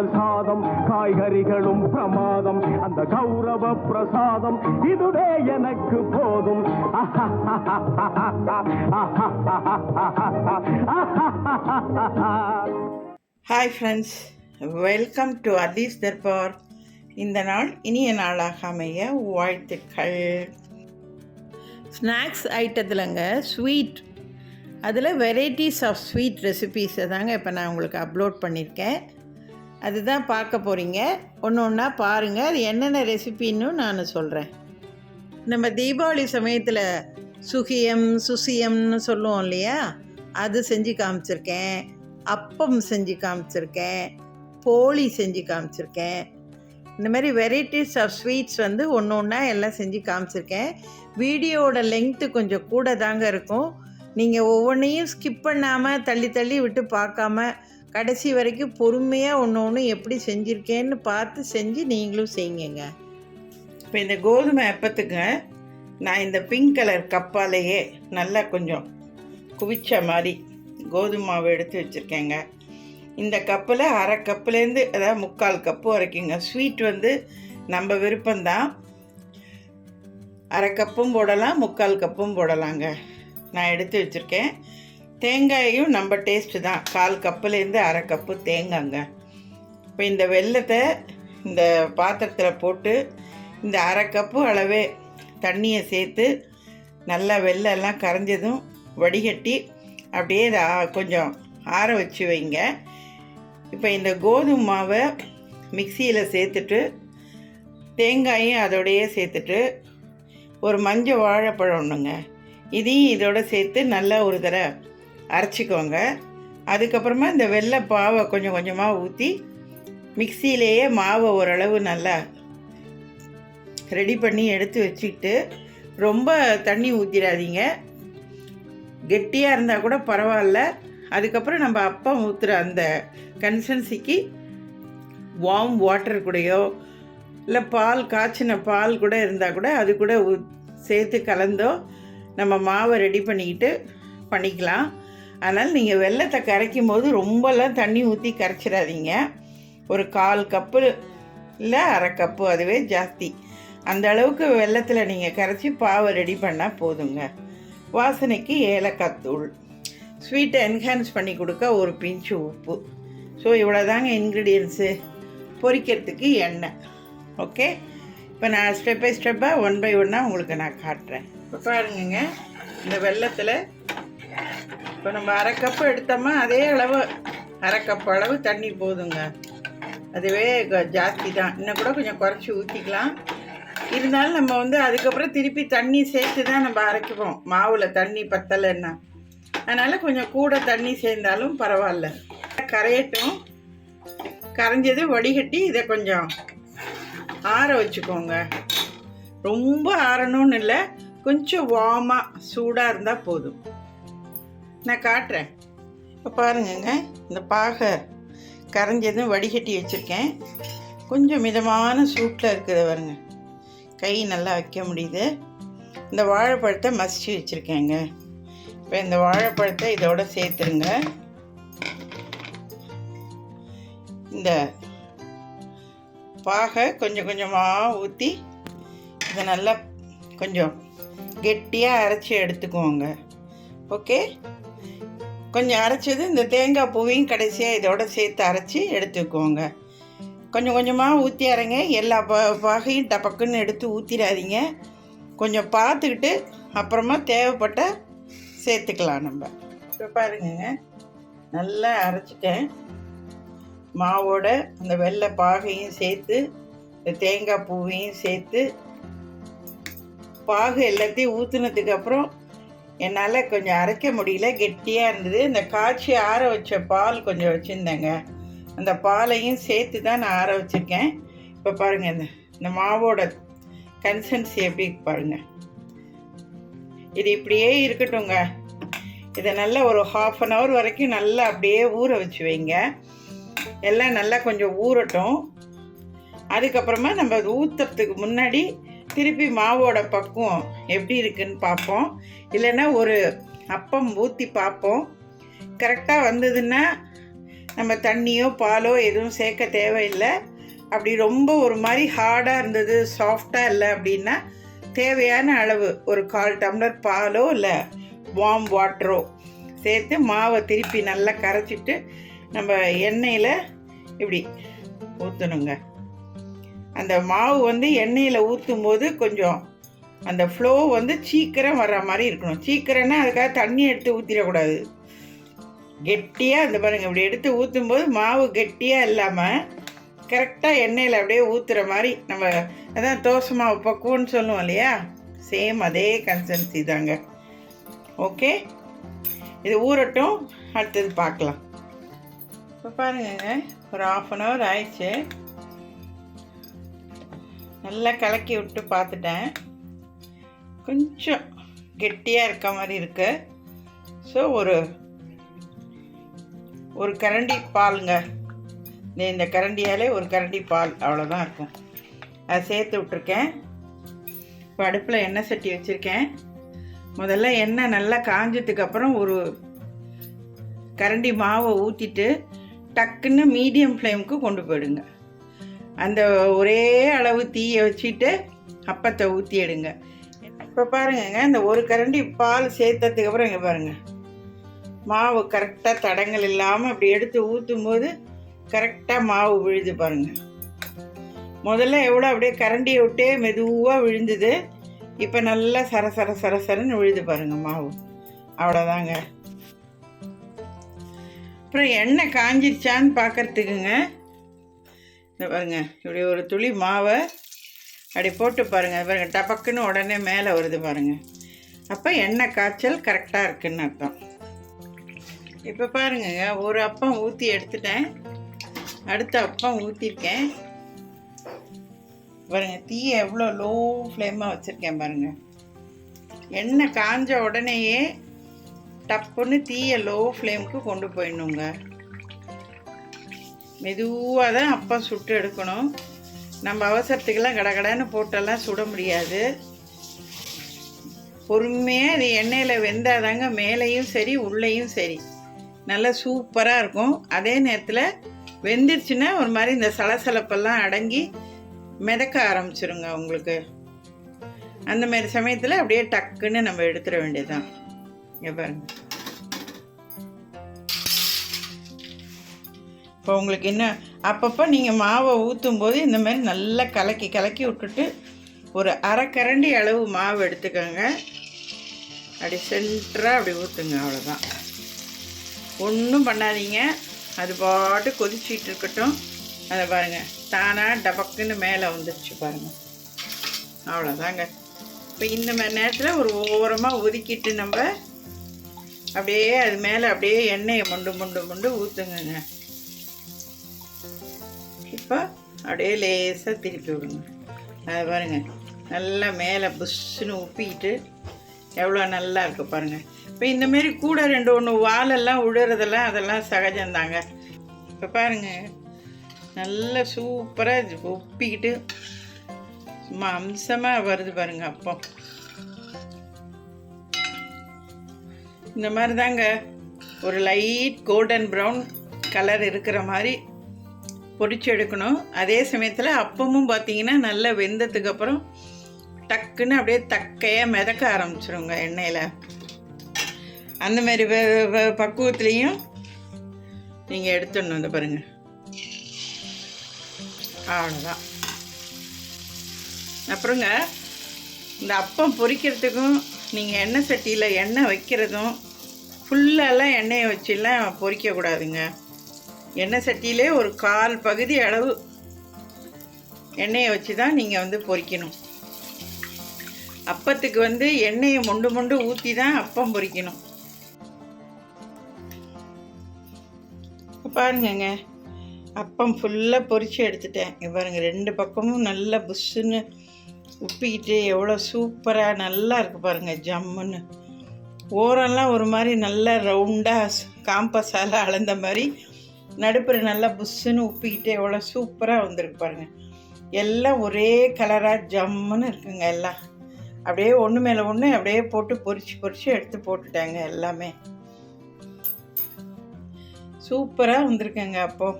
சமையல் சாதம் காய்கறிகளும் பிரமாதம் அந்த கௌரவ பிரசாதம் இதுவே எனக்கு போதும். Hi friends, welcome to Alees Darbar. இந்த நாள் இனிய நாளாக அமைய வாழ்த்துக்கள். ஸ்நாக்ஸ் ஐட்டத்துலங்க ஸ்வீட், அதில் வெரைட்டிஸ் ஆஃப் ஸ்வீட் ரெசிபீஸை தாங்க இப்போ நான் உங்களுக்கு அப்லோட் பண்ணியிருக்கேன். அதுதான் பார்க்க போகிறீங்க. ஒன்று ஒன்றா பாருங்கள், அது என்னென்ன ரெசிபின்னு நான் சொல்கிறேன். நம்ம தீபாவளி சமயத்தில் சுகியம் சுசியம்னு சொல்லுவோம் இல்லையா, அது செஞ்சு காமிச்சிருக்கேன். அப்பம் செஞ்சு காமிச்சிருக்கேன். போளி செஞ்சு காமிச்சிருக்கேன். இந்த மாதிரி வெரைட்டிஸ் ஆஃப் ஸ்வீட்ஸ் வந்து ஒன்று ஒன்றா எல்லாம் செஞ்சு காமிச்சிருக்கேன். வீடியோவோட லெங்க்த்து கொஞ்சம் கூட தாங்க இருக்கும். நீங்கள் ஒவ்வொன்றையும் ஸ்கிப் பண்ணாமல் தள்ளி தள்ளி விட்டு பார்க்காம கடைசி வரைக்கும் பொறுமையாக ஒன்று ஒன்று எப்படி செஞ்சுருக்கேன்னு பார்த்து செஞ்சு நீங்களும் செய்யுங்க. இப்போ இந்த கோதுமை அப்பத்துக்கு நான் இந்த பிங்க் கலர் கப்பாலேயே நல்லா கொஞ்சம் குவிச்ச மாதிரி கோதுமை மாவு எடுத்து வச்சுருக்கேங்க. இந்த கப்பில் அரை கப்புலேருந்து அதாவது 3/4 கப்பு வரைக்குங்க. ஸ்வீட் வந்து நம்ம விருப்பம்தான். அரை கப்பும் போடலாம், 3/4 கப்பும் போடலாங்க. நான் எடுத்து வச்சுருக்கேன். தேங்காயும் நம்ம டேஸ்ட்டு தான். 1/4 கப்புலேருந்து அரை கப்பு தேங்காய்ங்க. இப்போ இந்த வெல்லத்தை இந்த பாத்திரத்தில் போட்டு இந்த அரை கப்பு அளவே தண்ணியை சேர்த்து நல்லா வெல்லெல்லாம் கரைஞ்சதும் வடிகட்டி அப்படியே கொஞ்சம் ஆற வச்சு வைங்க. இப்போ இந்த கோதுமை மாவை மிக்சியில் சேர்த்துட்டு தேங்காயும் அதோடையே சேர்த்துட்டு ஒரு மஞ்சள் வாழைப்பழம் ஒன்றுங்க, இதையும் இதோட சேர்த்து நல்லா ஒரு தடவை அரைச்சிக்கோங்க. அதுக்கப்புறமா இந்த வெள்ளை பாவை கொஞ்சம் கொஞ்சமாக ஊற்றி மிக்சியிலேயே மாவை ஓரளவு நல்லா ரெடி பண்ணி எடுத்து வச்சுக்கிட்டு, ரொம்ப தண்ணி ஊற்றிடாதீங்க. கெட்டியாக இருந்தால் கூட பரவாயில்ல. அதுக்கப்புறம் நம்ம அப்பம் ஊற்றுற அந்த கன்சிஸ்டன்சிக்கு வார்ம் வாட்டர் கூடயோ இல்லை பால், காய்ச்சின பால் கூட இருந்தால் கூட அது கூட சேர்த்து கலந்தோ நம்ம மாவை ரெடி பண்ணிக்கலாம். அதனால் நீங்கள் வெல்லத்தை கரைக்கும் போது ரொம்பலாம் தண்ணி ஊற்றி கரைச்சிடாதீங்க. ஒரு 1/4 கப்பு இல்லை அரை கப்பு, அதுவே ஜாஸ்தி. அந்த அளவுக்கு வெல்லத்தில் நீங்கள் கரைச்சி பாவை ரெடி பண்ணால் போதுங்க. வாசனைக்கு ஏலக்காய் தூள், ஸ்வீட்டை என்ஹான்ஸ் பண்ணி கொடுக்க ஒரு பிஞ்சு உப்பு. ஸோ இவ்வளோ தாங்க இன்க்ரீடியன்ஸு. பொரிக்கிறதுக்கு எண்ணெய். ஓகே, இப்போ நான் ஸ்டெப் பை ஸ்டெப்பாக 1 by 1 உங்களுக்கு நான் காட்டுறேன். இப்போ பாருங்கங்க, இந்த வெல்லத்தில் இப்போ நம்ம அரை கப்பு எடுத்தோமா அதே அளவு அரை கப்பு அளவு தண்ணி போதுங்க. அதுவே ஜாஸ்தி தான். இன்னும் கூட கொஞ்சம் குறைச்சி ஊற்றிக்கலாம். இருந்தாலும் நம்ம வந்து அதுக்கப்புறம் திருப்பி தண்ணி சேர்த்து தான் நம்ம அரைக்குவோம். மாவில் தண்ணி பத்தலைன்னா, அதனால் கொஞ்சம் கூட தண்ணி சேர்ந்தாலும் பரவாயில்ல. கரையட்டும். கரைஞ்சது வடிகட்டி இதை கொஞ்சம் ஆற வச்சுக்கோங்க. ரொம்ப ஆறணும்னு இல்லை, கொஞ்சம் வார்மாக சூடாக இருந்தால் போதும். நான் காட்டுறேன். இப்போ பாருங்கங்க, இந்த பாகை கரைஞ்சதும் வடிகட்டி வச்சுருக்கேன். கொஞ்சம் மிதமான சூட்டில் இருக்குது பாருங்க, கை நல்லா வைக்க முடியுது. இந்த வாழைப்பழத்தை மசிச்சு வச்சுருக்கேங்க. இப்போ இந்த வாழைப்பழத்தை இதோட சேர்த்துருங்க. இந்த பாகை கொஞ்சம் கொஞ்சமாக ஊற்றி இதை நல்லா கொஞ்சம் கெட்டியாக அரைச்சி எடுத்துக்குவோங்க. ஓகே, கொஞ்சம் அரைச்சது இந்த தேங்காய் பூவையும் கடைசியாக இதோட சேர்த்து அரைச்சி எடுத்துக்குவோங்க. கொஞ்சம் கொஞ்சமாக ஊற்றி அரைங்க. எல்லா பாகையும் டப்பக்குன்னு எடுத்து ஊற்றிடாதீங்க. கொஞ்சம் பார்த்துக்கிட்டு அப்புறமா தேவைப்பட்ட சேர்த்துக்கலாம் நம்ம. இப்போ பாருங்கங்க, நல்லா அரைச்சிட்டேன். மாவோட அந்த வெள்ளை பாகையும் சேர்த்து இந்த தேங்காய் பூவையும் சேர்த்து பாகு எல்லாத்தையும் ஊற்றுனதுக்கப்புறம் என்னால் கொஞ்சம் அரைக்க முடியல, கெட்டியாக இருந்தது. இந்த காய்ச்சி ஆற வச்ச பால் கொஞ்சம் வச்சுருந்தேங்க, அந்த பாலையும் சேர்த்து தான் நான் ஆற வச்சுருக்கேன். இப்போ பாருங்கள், இந்த மாவோட கன்சிஸ்டன்சி எப்படி பாருங்கள். இது இப்படியே இருக்கட்டுங்க. இதை நல்லா ஒரு 1/2 hour வரைக்கும் நல்லா அப்படியே ஊற வச்சு வைங்க. எல்லாம் நல்லா கொஞ்சம் ஊறட்டும். அதுக்கப்புறமா நம்ம அது ஊற்றுறதுக்கு முன்னாடி திருப்பி மாவோட பக்குவம் எப்படி இருக்குன்னு பார்ப்போம். இல்லைன்னா ஒரு அப்பம் ஊற்றி பார்ப்போம். கரெக்டாக வந்ததுன்னா நம்ம தண்ணியோ பாலோ எதுவும் சேர்க்க தேவையில்லை. அப்படி ரொம்ப ஒரு மாதிரி ஹார்டாக இருந்தது, சாஃப்டாக இல்லை அப்படின்னா தேவையான அளவு ஒரு 1/4 டம்ளர் பாலோ இல்லை வார்ம் வாட்டரோ சேர்த்து மாவை திருப்பி நல்லா கரைச்சிட்டு நம்ம எண்ணெயில் இப்படி ஊற்றணுங்க. அந்த மாவு வந்து எண்ணெயில் ஊற்றும் போது கொஞ்சம் அந்த ஃப்ளோ வந்து சீக்கிரம் வர்ற மாதிரி இருக்கணும். சீக்கிரம்னா அதுக்காக தண்ணி எடுத்து ஊற்றிடக்கூடாது. கெட்டியாக இந்த பாருங்கள், இப்படி எடுத்து ஊற்றும்போது மாவு கெட்டியாக இல்லாமல் கரெக்டாக எண்ணெயில் அப்படியே ஊற்றுற மாதிரி நம்ம அதான் தோசை மாவு பக்குவன்னு சொல்லுவோம் இல்லையா, சேம் அதே கன்சிஸ்டன்சி தாங்க. ஓகே, இது ஊறட்டும், அடுத்தது பார்க்கலாம். இப்போ பாருங்கங்க, ஒரு 1/2 hour ஆயிடுச்சு. நல்லா கலக்கி விட்டு பார்த்துட்டேன். கொஞ்சம் கெட்டியாக இருக்க மாதிரி இருக்கு. ஸோ ஒரு கரண்டி பாலுங்க, இந்த கரண்டியாலே ஒரு கரண்டி பால் அவ்வளோதான் இருக்கும். அதை சேர்த்து விட்ருக்கேன். இப்போ அடுப்பில் எண்ணெய் சட்டி வச்சுருக்கேன். முதல்ல எண்ணெய் நல்லா காஞ்சதுக்கப்புறம் ஒரு கரண்டி மாவை ஊற்றிட்டு டக்குன்னு மீடியம் ஃப்ளேமுக்கு கொண்டு போயிடுங்க. அந்த ஒரே அளவு தீயை வச்சுட்டு அப்பத்தை ஊற்றி எடுங்க. இப்போ பாருங்கங்க, இந்த ஒரு கரண்டி பால் சேர்த்ததுக்கப்புறம் இங்கே பாருங்கள், மாவு கரெக்டாக தடங்கள் இல்லாமல் அப்படி எடுத்து ஊற்றும் போது கரெக்டாக மாவு விழுது பாருங்கள். முதல்ல எவ்வளோ அப்படியே கரண்டியை விட்டே மெதுவாக விழுந்தது, இப்போ நல்லா சரசரன்னு விழுது பாருங்கள் மாவு. அவ்வளோதாங்க. அப்புறம் எண்ணெய் காஞ்சிருச்சான்னு பார்க்குறதுக்குங்க, இந்த பாருங்கள், இப்படி ஒரு துளி மாவை அப்படி போட்டு பாருங்கள். பாருங்கள், டபக்குன்னு உடனே மேலே வருது பாருங்கள். அப்போ எண்ணெய் காய்ச்சல் கரெக்டாக இருக்குதுன்னு அர்த்தம். இப்போ பாருங்கங்க, ஒரு அப்பம் ஊற்றி எடுத்துட்டேன், அடுத்த அப்பம் ஊற்றிருக்கேன். பாருங்கள், தீயை எவ்வளோ லோ ஃப்ளேமாக வச்சுருக்கேன் பாருங்கள். எண்ணெய் காஞ்ச உடனேயே டப்புன்னு தீயை லோ ஃப்ளேமுக்கு கொண்டு போயிடணுங்க. மெதுவாக தான் அப்பம் சுட்டு எடுக்கணும். நம்ம அவசரத்துக்கெல்லாம் கடகடன்னு போட்டெல்லாம் சுட முடியாது. பொறுமையாக இது எண்ணெயில் வெந்தாதாங்க மேலேயும் சரி உள்ளேயும் சரி நல்லா சூப்பராக இருக்கும். அதே நேரத்தில் வெந்துருச்சுன்னா ஒரு மாதிரி இந்த சலசலப்பெல்லாம் அடங்கி மிதக்க ஆரம்பிச்சிருங்க உங்களுக்கு. அந்த மாதிரி சமயத்தில் அப்படியே டக்குன்னு நம்ம எடுத்துட வேண்டியதுதான். இங்கே பாருங்க, இப்போ உங்களுக்கு என்ன அப்பப்போ நீங்கள் மாவை ஊற்றும் போது இந்த மாதிரி நல்லா கலக்கி விட்டுட்டு ஒரு 1/2 கரண்டி அளவு மாவு எடுத்துக்கோங்க. அப்படி சென்டராக அப்படி ஊற்றுங்க. அவ்வளோதான், ஒன்றும் பண்ணாதீங்க. அது பாட்டு கொதிச்சிட்டு இருக்கட்டும். அதை பாருங்கள், தானாக டபக்குன்னு மேலே வந்துடுச்சு பாருங்கள். அவ்வளோதாங்க. இப்போ இந்த மாதிரி நேரத்தில் ஒரு ஓரமாக ஒதுக்கிட்டு நம்ம அப்படியே அது மேலே அப்படியே எண்ணெயை மொண்டு ஊற்றுங்க. இப்போ அப்படியே லேசாக திருப்பி விடுங்க. அதை பாருங்கள், நல்லா மேலே புஷ்ஷுன்னு உப்பிக்கிட்டு எவ்வளோ நல்லா இருக்கு பாருங்கள். இப்போ இந்தமாரி கூட 2 வாலெல்லாம் விழுறதெல்லாம் அதெல்லாம் சகஜம்தாங்க. இப்போ பாருங்கள், நல்லா சூப்பராக உப்பிக்கிட்டு சும்மா அம்சமாக வருது பாருங்கள் அப்பம். இந்த மாதிரி தாங்க ஒரு லைட் கோல்டன் ப்ரௌன் கலர் இருக்கிற மாதிரி பொரிச்சு எடுக்கணும். அதே சமயத்தில் அப்பமும் பார்த்தீங்கன்னா நல்லா வெந்ததுக்கப்புறம் டக்குன்னு அப்படியே தக்கையாக மிதக்க ஆரம்பிச்சிருங்க எண்ணெயில். அந்தமாரி பக்குவத்துலேயும் நீங்கள் எடுத்துடணும். இந்த பாருங்கள், அவ்வளோதான். அப்புறங்க இந்த அப்பம் பொரிக்கிறதுக்கும் நீங்கள் எண்ணெய் சட்டியில் எண்ணெய் வைக்கிறதும் ஃபுல்லெல்லாம் எண்ணெயை வச்சுலாம் பொரிக்கக்கூடாதுங்க. எண்ணெய் சட்டியிலே ஒரு 1/4 பகுதி அளவு எண்ணெயை வச்சு தான் நீங்கள் வந்து பொரிக்கணும். அப்பத்துக்கு வந்து எண்ணெயை மொண்டு ஊற்றி தான் அப்பம் பொரிக்கணும். பாருங்கங்க, அப்பம் ஃபுல்லாக பொரித்து எடுத்துட்டேன். இங்கே பாருங்கள், 2 பக்கமும் நல்லா புஷ்ஷுன்னு உப்பிக்கிட்டு எவ்வளோ சூப்பராக நல்லா இருக்குது பாருங்கள், ஜம்முன்னு. ஓரெல்லாம் ஒரு மாதிரி நல்லா ரவுண்டாக காம்பஸால் அளந்த மாதிரி நடுப்புற நல்லா புஷ்ஷுன்னு உப்பிக்கிட்டு எவ்வளோ சூப்பராக வந்திருக்கு பாருங்கள். எல்லாம் ஒரே கலராக ஜம்முன்னு இருக்குங்க. எல்லாம் அப்படியே ஒன்று மேலே ஒன்று அப்படியே போட்டு பொரிச்சு எடுத்து போட்டுட்டாங்க எல்லாமே. சூப்பராக வந்திருக்குங்க. அப்போது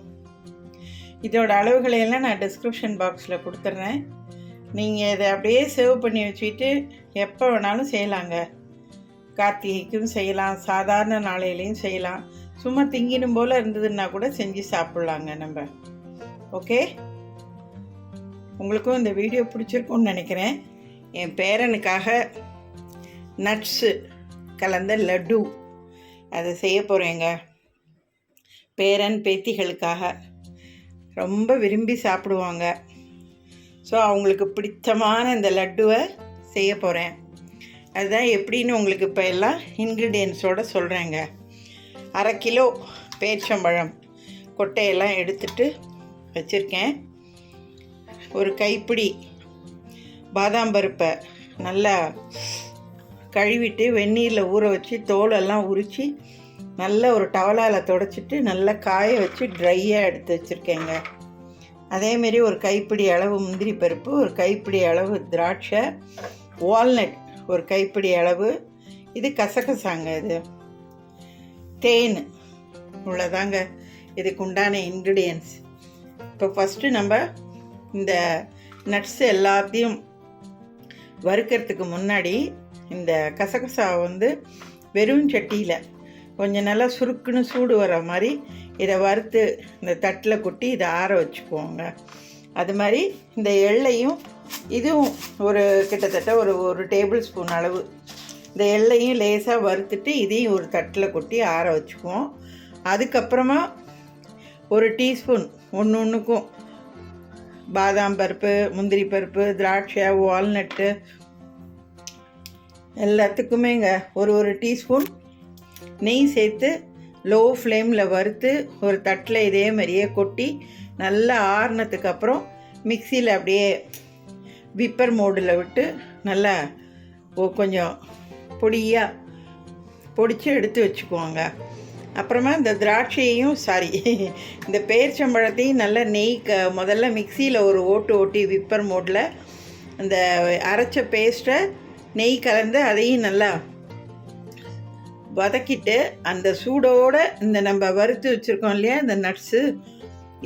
இதோட அளவுகளையெல்லாம் நான் டிஸ்கிரிப்ஷன் பாக்ஸில் கொடுத்துட்றேன். நீங்கள் இதை அப்படியே சேவ் பண்ணி வச்சுக்கிட்டு எப்போ வேணாலும் செய்யலாங்க. கார்த்திகைக்கும் செய்யலாம், சாதாரண நாளையிலையும் செய்யலாம். சும்மா திங்கிடும் போல் இருந்ததுன்னா கூட செஞ்சு சாப்பிட்லாங்க நம்ம. ஓகே, உங்களுக்கும் இந்த வீடியோ பிடிச்சிருக்கும்னு நினைக்கிறேன். என் பேரனுக்காக நட்ஸு கலந்த லட்டு அதை செய்ய போகிறேங்க. பேரன் பேத்திகளுக்காக ரொம்ப விரும்பி சாப்பிடுவாங்க. ஸோ அவங்களுக்கு பிடித்தமான இந்த லட்டுவை செய்ய போகிறேன். அதுதான் எப்படின்னு உங்களுக்கு இப்போ எல்லாம் இன்க்ரீடியன்ஸோடு சொல்கிறேங்க. 1/2 கிலோ பேரிச்சம்பழம் கொட்டையெல்லாம் எடுத்துட்டு வச்சுருக்கேன். ஒரு கைப்பிடி பாதாம் பருப்பை நல்லா கழுவிட்டு வெந்நீரில் ஊற வச்சு தோலெல்லாம் உரித்து நல்ல ஒரு டவலால் தொடச்சிட்டு நல்லா காய வச்சு ட்ரையாக எடுத்து வச்சுருக்கேங்க. அதேமாரி ஒரு கைப்பிடி அளவு முந்திரி பருப்பு, ஒரு கைப்பிடி அளவு திராட்சை, வால்நட் ஒரு கைப்பிடி அளவு, இது கசகசாங்க, இது தேன், இவ்வளோதாங்க இதுக்கு உண்டான இன்க்ரீடியன்ஸ். இப்போ ஃபஸ்ட்டு நம்ம இந்த நட்ஸ் எல்லாத்தையும் வறுக்கிறதுக்கு முன்னாடி இந்த கசகசாவை வந்து வெறும் சட்டியில் கொஞ்சம் நல்லா சுருக்குன்னு சூடு வர மாதிரி இதை வறுத்து இந்த தட்டில் கொட்டி இதை ஆற வச்சுக்குவோங்க. அது மாதிரி இந்த எள்ளையும் இதுவும் ஒரு கிட்டத்தட்ட ஒரு டேபிள் ஸ்பூன் அளவு இந்த எள்ளையும் லேசாக வறுத்துட்டு இதையும் ஒரு தட்டில் கொட்டி ஆற வச்சுக்குவோம். அதுக்கப்புறமா ஒரு டீஸ்பூன் ஒன்றுக்கும் பாதாம் பருப்பு, முந்திரி பருப்பு, திராட்சை, வால்நட்டு எல்லாத்துக்குமேங்க ஒரு டீஸ்பூன் நெய் சேர்த்து லோ ஃப்ளேமில் வறுத்து ஒரு தட்டில் இதே மாதிரியே கொட்டி நல்லா ஆறுனதுக்கு அப்புறம் மிக்சியில் அப்படியே விப்பர் மோடில் விட்டு நல்லா கொஞ்சம் பொடியாக பொடிச்சு எடுத்து வச்சுக்குவாங்க. அப்புறமா இந்த திராட்சையையும் இந்த பேரிச்சம்பழத்தையும் நல்லா நெய் முதல்ல மிக்சியில் ஒரு ஓட்டி விப்பர் மோடில் அந்த அரைச்ச பேஸ்ட்டை நெய் கலந்து அதையும் நல்லா வதக்கிட்டு அந்த சூடோடு இந்த நம்ம வறுத்து வச்சுருக்கோம் இல்லையா இந்த நட்ஸு,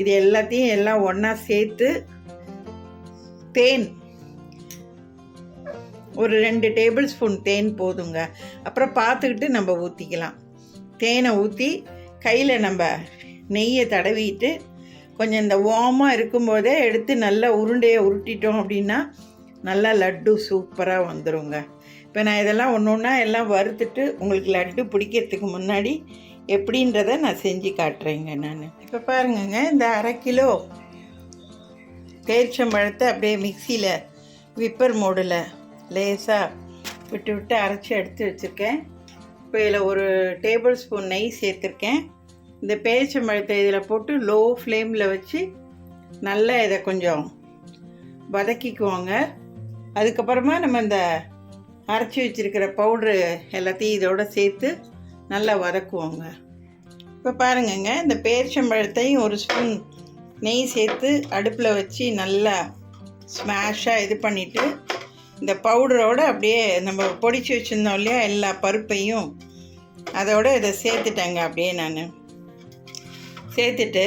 இது எல்லாத்தையும் எல்லாம் ஒன்றா சேர்த்து தேன் ஒரு 2 டேபிள் ஸ்பூன் தேன் போதுங்க. அப்புறம் பார்த்துக்கிட்டு நம்ம ஊற்றிக்கலாம். தேனை ஊற்றி கையில் நம்ம நெய்யை தடவிட்டு கொஞ்சம் இந்த வார்மாக இருக்கும்போதே எடுத்து நல்லா உருண்டையை உருட்டிட்டோம் அப்படின்னா நல்லா லட்டு சூப்பராக வந்துடுங்க. இப்போ நான் இதெல்லாம் ஒன்று ஒன்றா எல்லாம் வறுத்துட்டு உங்களுக்கு லட்டு பிடிக்கிறதுக்கு முன்னாடி எப்படின்றத நான் செஞ்சு காட்டுறேங்க. நான் இப்போ பாருங்கங்க, இந்த 1/2 கிலோ பேரிச்சம்பழத்தை அப்படியே மிக்சியில் விப்பர் மோடில் லேசாக விட்டு அரைச்சி எடுத்து வச்சுருக்கேன். இப்போ இதில் ஒரு டேபிள் ஸ்பூன் நெய் சேர்த்துருக்கேன். இந்த பேரிச்சம்பழத்தை இதில் போட்டு லோ ஃப்ளேமில் வச்சு நல்லா இதை கொஞ்சம் வதக்கிக்குவோங்க. அதுக்கப்புறமா நம்ம இந்த அரைச்சி வச்சுருக்கிற பவுட்ரு எல்லாத்தையும் இதோட சேர்த்து நல்லா வதக்குவோங்க. இப்போ பாருங்கங்க, இந்த பேரிச்சம்பழத்தையும் ஒரு ஸ்பூன் நெய் சேர்த்து அடுப்பில் வச்சு நல்லா ஸ்மாஷாக இது பண்ணிவிட்டு இந்த பவுடரோடு அப்படியே நம்ம பொடிச்சு வச்சுருந்தோம் இல்லையா எல்லா பருப்பையும் அதோடு இதை சேர்த்துட்டேங்க. அப்படியே நான் சேர்த்துட்டு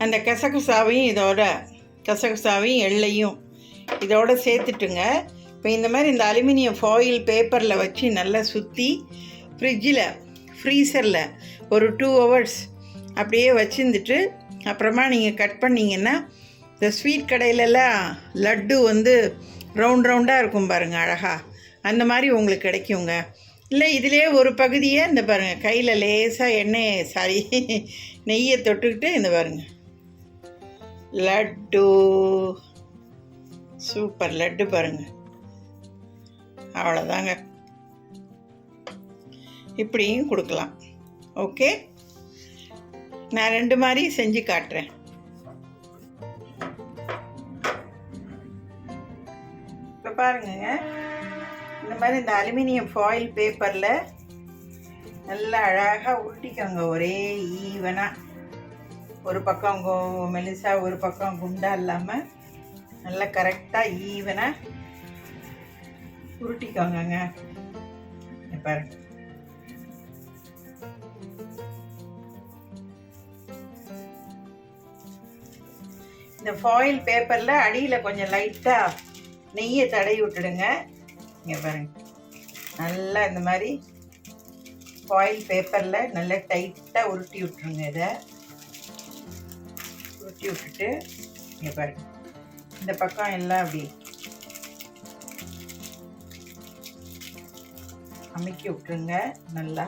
அந்த கசகசாவையும் எள்ளையும் இதோடு சேர்த்துட்டுங்க. இப்போ இந்த மாதிரி இந்த அலுமினியம் ஃபாயில் பேப்பரில் வச்சு நல்லா சுற்றி ஃப்ரீசரில் ஒரு 2 hours அப்படியே வச்சுருந்துட்டு அப்புறமா நீங்கள் கட் பண்ணிங்கன்னா இந்த ஸ்வீட் கடையிலலாம் லட்டு வந்து ரவுண்டாக இருக்கும் பாருங்கள், அழகாக அந்த மாதிரி உங்களுக்கு கிடைக்குங்க. இல்லை இதிலே ஒரு பகுதியை இந்த பாருங்கள் கையில் லேசாக நெய்யை தொட்டுக்கிட்டு இந்த பாருங்கள் லட்டு, சூப்பர் லட்டு பாருங்கள். அவ்வளோதாங்க, இப்படியும் கொடுக்கலாம். ஓகே, நான் 2 மாதிரி செஞ்சு காட்டுறேன். இப்போ பாருங்கங்க, இந்த மாதிரி இந்த அலுமினியம் ஃபாயில் பேப்பரில் நல்லா அழகாக உருட்டிக்கோங்க. ஒரே ஈவனாக ஒரு பக்கம் மெலிசாக ஒரு பக்கம் குண்டாக இல்லாமல் நல்லா கரெக்டாக ஈவனாக உருட்டிக்கோங்க. பாருங்க, இந்த ஃபாயில் பேப்பரில் அடியில் கொஞ்சம் லைட்டாக நெய்யை தடவி விட்டுடுங்க. இங்கே பாருங்க, நல்லா இந்த மாதிரி ஃபாயில் பேப்பரில் நல்லா டைட்டாக உருட்டி விட்டுருங்க. இதை உருட்டி விட்டுட்டு இங்கே பாருங்க, இந்த பக்கம் எல்லாம் அப்படி அமுக்கி விட்டுருங்க நல்லா.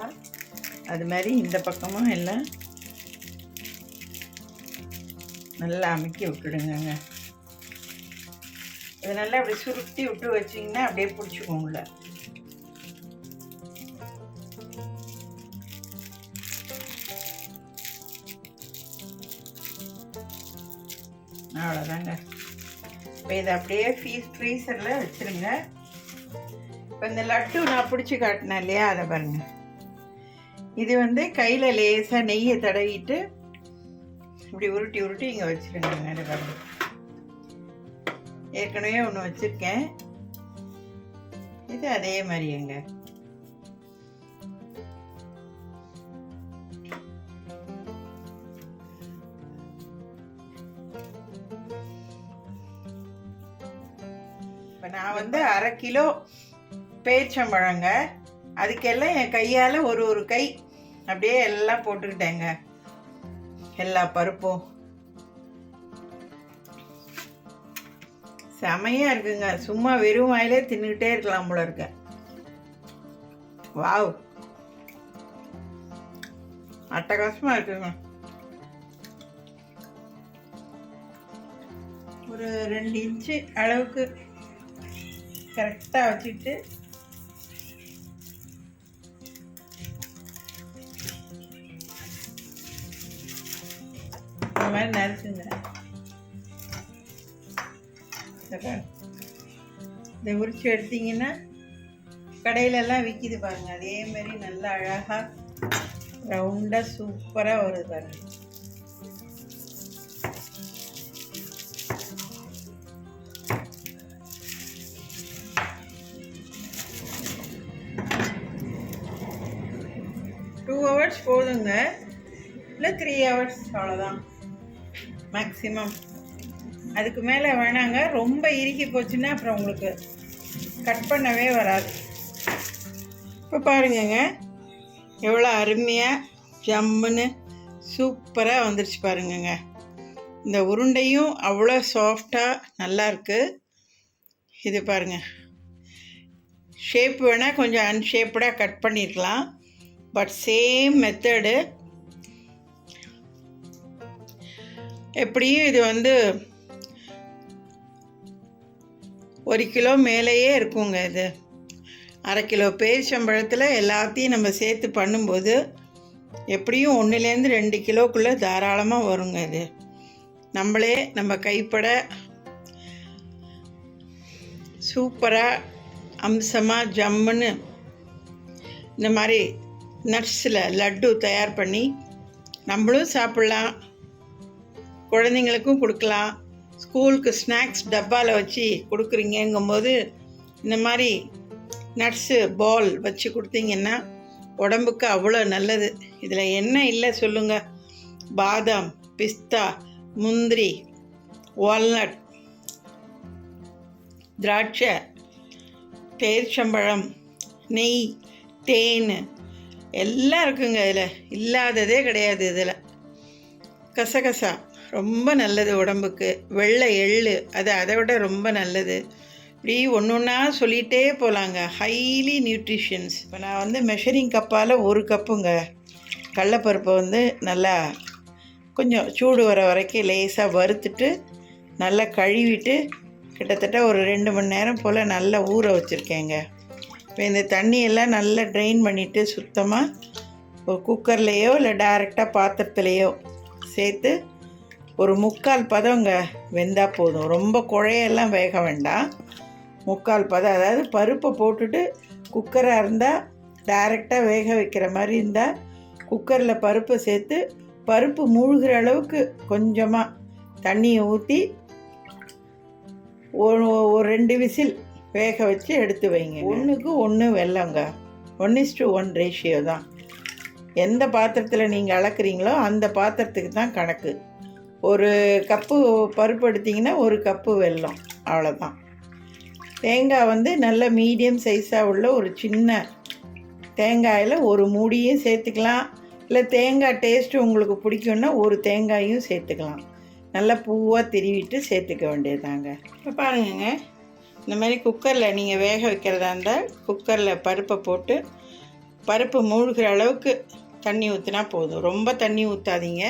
அது மாதிரி இந்த பக்கமும் எல்லாம் நல்லா அமுக்கி விட்டுடுங்க. இது நல்லா அப்படி சுருட்டி விட்டு வச்சிங்கன்னா அப்படியே பிடிச்சிக்கோங்கள. அவ்வளோதாங்க. இப்போ இதை அப்படியே ஃப்ரீசரில் வச்சுருங்க. இப்போ இந்த லட்டு நான் பிடிச்சி காட்டினேன் இல்லையா, அதை பாருங்க. இது வந்து கையில் லேசாக நெய்யை தடவிட்டு இப்படி உருட்டி உருட்டி இங்கே வச்சுருங்க. அதை பாருங்க, ஏற்கனவே ஒன்று வச்சுருக்கேன். இது அதே மாதிரிங்க. இப்போ நான் வந்து 1/2 கிலோ பேரிச்சம்பழங்க, அதுக்கெல்லாம் என் கையால் ஒரு கை அப்படியே எல்லாம் போட்டுக்கிட்டேங்க. எல்லா பருப்பும் செமையாக இருக்குங்க. சும்மா வெறும் வாயிலே தின்னுக்கிட்டே இருக்கலாம் போல இருக்க. வாவ், அட்டகாசமாக இருக்குங்க. ஒரு 2 இன்ச்சு அளவுக்கு கரெக்டாக வச்சுட்டு இந்த மாதிரி நறுக்குங்க. இதை உரிச்சு எடுத்தீங்கன்னா கடையிலெல்லாம் விற்கிது பாருங்க. அதே மாதிரி நல்லா அழகாக ரவுண்டாக சூப்பராக வருது பாருங்க. டூ ஹவர்ஸ் போதுங்க, இல்லை 3 ஹவர்ஸ் அவ்வளோதான் மேக்ஸிமம். அதுக்கு மேலே வேணாங்க. ரொம்ப இறுக்கி போச்சுன்னா அப்புறம் உங்களுக்கு கட் பண்ணவே வராது. இப்போ பாருங்கங்க, எவ்வளோ அருமையாக ஜம்முன்னு சூப்பராக வந்துருச்சு பாருங்கங்க. இந்த உருண்டையும் அவ்வளோ சாஃப்டாக நல்லாயிருக்கு. இது பாருங்கள், ஷேப் வேணால் கொஞ்சம் அன்ஷேப்டாக கட் பண்ணியிருக்கலாம், பட் சேம் மெத்தடு. எப்படியும் இது வந்து 1 கிலோ மேலேயே இருக்குங்க. இது 1/2 கிலோ பேரிச்சம்பழத்தில் எல்லாத்தையும் நம்ம சேர்த்து பண்ணும்போது எப்படியும் 1லேருந்து 2 கிலோக்குள்ளே தாராளமாக வருங்க. இது நம்மளே நம்ம கைப்பட சூப்பராக அம்சமாக ஜம்முன்னு இந்த மாதிரி நட்ஸில் லட்டு தயார் பண்ணி நம்மளும் சாப்பிட்லாம், குழந்தைங்களுக்கும் கொடுக்கலாம். ஸ்கூலுக்கு ஸ்நாக்ஸ் டப்பாவில் வச்சு கொடுக்குறீங்கும்போது இந்த மாதிரி நட்ஸு பால் வச்சு கொடுத்தீங்கன்னா உடம்புக்கு அவ்வளோ நல்லது. இதில் என்ன இல்லை சொல்லுங்கள்? பாதாம், பிஸ்தா, முந்திரி, வால்நட், திராட்சை, பேரிச்சம்பழம், நெய், தேன் எல்லாம் இருக்குங்க. இதில் இல்லாததே கிடையாது. இதில் கசகசா ரொம்ப நல்லது உடம்புக்கு, வெள்ளை எள்ளு அது அதை விட ரொம்ப நல்லது. இப்படி ஒன்று ஒன்றா சொல்லிகிட்டே போகலாங்க. Highly nutritions. இப்போ நான் வந்து மெஷரிங் கப்பால் 1 கப்புங்க கடலப்பருப்பை வந்து நல்லா கொஞ்சம் சூடு வர வரைக்கும் லேசாக வறுத்துட்டு நல்லா கழுவிட்டு கிட்டத்தட்ட ஒரு 2 மணி நேரம் போல் நல்லா ஊற வச்சுருக்கேங்க. இப்போ இந்த தண்ணியெல்லாம் நல்லா ட்ரெயின் பண்ணிவிட்டு சுத்தமாக ஒரு குக்கர்லேயோ இல்லை டைரெக்டாக பாத்திரத்துலேயோ சேர்த்து ஒரு 3/4 பதங்க வெந்தால் போதும். ரொம்ப குழையெல்லாம் வேக வேண்டாம், 3/4 பதம். அதாவது பருப்பை போட்டுட்டு குக்கராக இருந்தால் டைரெக்டாக வேக வைக்கிற மாதிரி இருந்தால் குக்கரில் பருப்பை சேர்த்து பருப்பு மூழ்கிற அளவுக்கு கொஞ்சமாக தண்ணியை ஊற்றி ஒரு 2 விசில் வேக வச்சு எடுத்து வைங்க. 1க்கு 1 வெல்லங்க, 1:1 ரேஷியோ தான். எந்த பாத்திரத்தில் நீங்கள் அளக்குறீங்களோ அந்த பாத்திரத்துக்கு தான் கணக்கு. ஒரு கப்பு பருப்பு எடுத்திங்கன்னா 1 கப்பு வெல்லம், அவ்வளோதான். தேங்காய் வந்து நல்ல மீடியம் சைஸாக உள்ள ஒரு சின்ன தேங்காயில் ஒரு மூடியும் சேர்த்துக்கலாம். இல்லை தேங்காய் டேஸ்ட்டு உங்களுக்கு பிடிக்குன்னா ஒரு தேங்காயும் சேர்த்துக்கலாம். நல்லா பூவாக திருவிட்டு சேர்த்துக்க வேண்டியதாங்க. இப்போ பாருங்கங்க, இந்த மாதிரி குக்கரில் நீங்கள் வேக வைக்கிறதா இருந்தால் குக்கரில் பருப்பை போட்டு பருப்பு மூழ்கிற அளவுக்கு தண்ணி ஊற்றினா போதும். ரொம்ப தண்ணி ஊற்றாதீங்க.